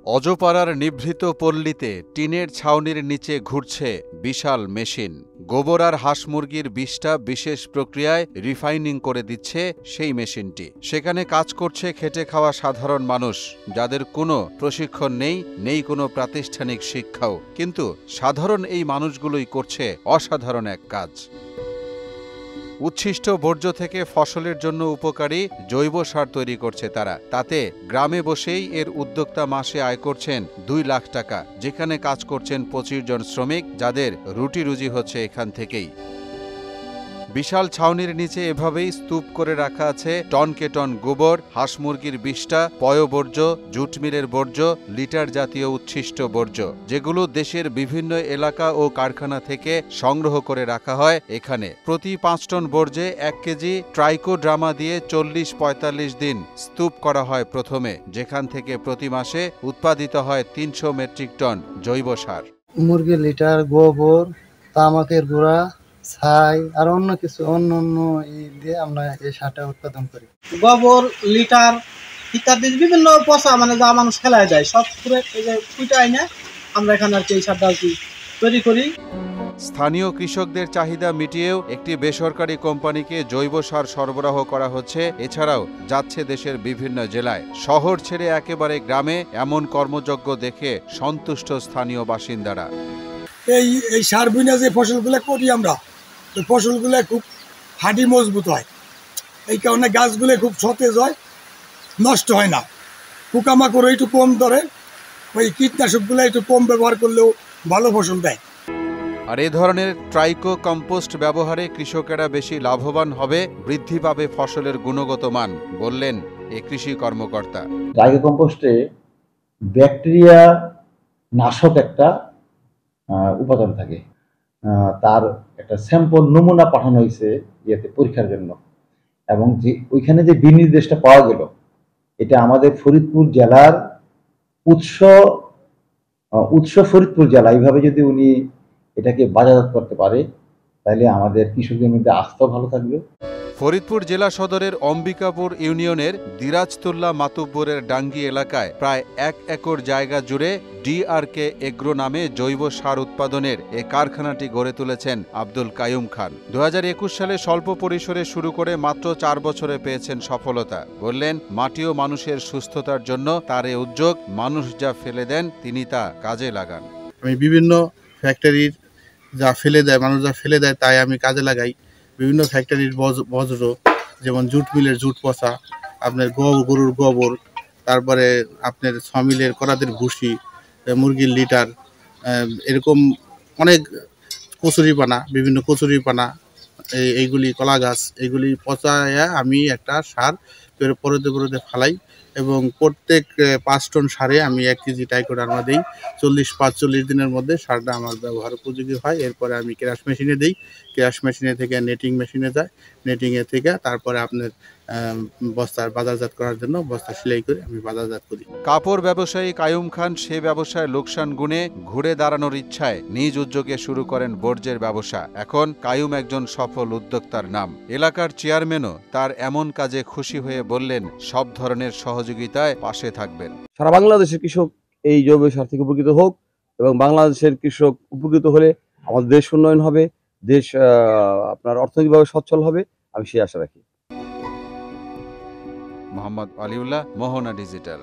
অজপাড়ার নিভৃত পল্লীতে টিনের ছাউনির নিচে ঘুরছে বিশাল মেশিন। গোবর আর হাঁস মুরগির বিষটা বিশেষ প্রক্রিয়ায় রিফাইনিং করে দিচ্ছে সেই মেশিনটি। সেখানে কাজ করছে খেটে খাওয়া সাধারণ মানুষ, যাদের কোনো প্রশিক্ষণ নেই কোনো প্রাতিষ্ঠানিক শিক্ষাও, কিন্তু সাধারণ এই মানুষগুলোই করছে অসাধারণ এক কাজ। উচ্ছিষ্ট বর্জ্য থেকে ফসলের জন্য উপকারী জৈব সার তৈরি করছে তারা। তাতে গ্রামে বসেই এর উদ্যোক্তা মাসে আয় করছেন 2 লাখ টাকা, যেখানে কাজ করছেন 25 জন শ্রমিক, যাদের রুটি রুজি হচ্ছে এখান থেকেই। বিশাল ছাউনির নিচে এভাবেই স্তূপ করে রাখা আছে টনকে টন গোবর, হাঁস মুরগির বিষটা, পয়ঃবর্জ্য, জুট মিলের বর্জ্য, লিটার জাতীয় উচ্ছিষ্ট বর্জ্য, যেগুলো দেশের বিভিন্ন এলাকা ও কারখানা থেকে সংগ্রহ করে রাখা হয় এখানে। প্রতি 5 টন বর্জ্যে 1 কেজি ট্রাইকোড্রামা দিয়ে 40-45 দিন স্তূপ করা হয় প্রথমে, যেখান থেকে প্রতি মাসে উৎপাদিত হয় 300 মেট্রিক টন জৈব সার। মুরগির লিটার, গোবর, তামাকের গুঁড়া, ছাই আর অন্য দিয়ে আমরা এই সারটা উৎপাদন করি। গোবর, লিটার ইত্যাদি বিভিন্ন পচা যা মানুষ ফেলায় যায় সব ফুটাই না আমরা এখানে আর কি এই সারটা তৈরি করি। স্থানীয় কৃষকদের চাহিদা মিটিয়েও একটি বেসরকারি কোম্পানিকে জৈব সার সরবরাহ করা হচ্ছে। এছাড়াও যাচ্ছে দেশের বিভিন্ন জেলায়। শহর ছেড়ে একেবারে গ্রামে এমন কর্মযজ্ঞ দেখে সন্তুষ্ট স্থানীয় বাসিন্দারা। এই সার বুনে যে ফসলগুলো করি আমরা, ওই ফসলগুলো খুব হাঁটি মজবুত হয়। এই কারণে গাছগুলো খুব সতেজ হয়, নষ্ট হয় না। পোকামাকড় একটু কম ধরে, ওই কীটনাশকগুলো একটু কম ব্যবহার করলেও ভালো ফসল দেয়। আর এ ধরনের ট্রাইকো কম্পোস্ট ব্যবহারে কৃষকেরা বেশি লাভবান হবে, বৃদ্ধি পাবে ফসলের গুণগত মান, বললেন এ কৃষি কর্মকর্তা। ট্রাইকো কম্পোস্টে ব্যাকটেরিয়া নাশক একটা উপাদান থাকে। তার একটা স্যাম্পল নমুনা পাঠানো হয়েছে পরীক্ষার জন্য, এবং যে ওইখানে যে বিনির্দেশটা পাওয়া গেল, এটা আমাদের ফরিদপুর জেলার উৎস ফরিদপুর জেলা। এইভাবে যদি উনি এটাকে বাজারজাত করতে পারে, তাহলে আমাদের কৃষকদের মধ্যে আস্থা ভালো থাকবে। ফরিদপুর জেলা সদরের অম্বিকাপুর ইউনিয়নের দিরাজতুল্লাহ মাতুব্বরের ডাঙ্গি এলাকায় প্রায় 1 একর জায়গা জুড়ে DRK এগ্রো নামে জৈব সার উৎপাদনের এ কারখানাটি গড়ে তুলেছেন আব্দুল কাইয়ুম খান। 2021 সালে স্বল্প পরিসরে শুরু করে মাত্র 4 বছরে পেয়েছেন সফলতা। বললেন, মাটি ও মানুষের সুস্থতার জন্য তার এ উদ্যোগ। মানুষ যা ফেলে দেন তিনি তা কাজে লাগান। আমি বিভিন্ন ফ্যাক্টরির যা ফেলে দেয়, মানুষ যা ফেলে দেয়, তাই আমি কাজে লাগাই। বিভিন্ন ফ্যাক্টরির বজ্র, যেমন জুট মিলের জুট পচা, আপনার গরুর গোবর, তারপরে আপনার সমিলের করাতের ভুসি, মুরগির লিটার, এরকম অনেক কচুরিপানা, বিভিন্ন কচুরিপানা, এইগুলি কলা গাছ, এইগুলি পচায় আমি একটা সার পরতে ফালাই, এবং প্রত্যেক 5 টন সারে আমি 1 কেজি ট্রাইকোডার্মা দিই। 40-45 দিনের মধ্যে সারটা আমার ব্যবহার উপযোগী হয়। এরপরে আমি ক্রাশ মেশিনে দিই, ক্রাশ মেশিনে থেকে নেটিং মেশিনে যায়, নেটিংয়ে থেকে তারপরে আপনার বস্তার বাজারজাত করার জন্য বস্তা সেলাই করে আমি বাজারজাত করি। কাপড় ব্যবসায়ী কাইয়ুম খান সে ব্যবসায় লোকসান গুণে ঘুরে দাঁড়ানোর ইচ্ছায় নিজ উদ্যোগে শুরু করেন বর্জ্যের ব্যবসা। এখন কাইয়ুম একজন সফল উদ্যোক্তার নাম। এলাকার চেয়ারম্যানও তার এমন কাজে খুশি হয়ে বললেন, সব ধরনের সহযোগিতায় পাশে থাকবেন। সারা বাংলাদেশের কৃষক এই জৈব সার থেকে উপকৃত হোক, এবং বাংলাদেশের কৃষক উপকৃত হলে আমাদের দেশ উন্নয়ন হবে, দেশ আপনার অর্থনৈতিকভাবে সচ্ছল হবে, আমি সেই আশা রাখি। মোহাম্মদ আলিউল্লাহ, মোহনা ডিজিটাল।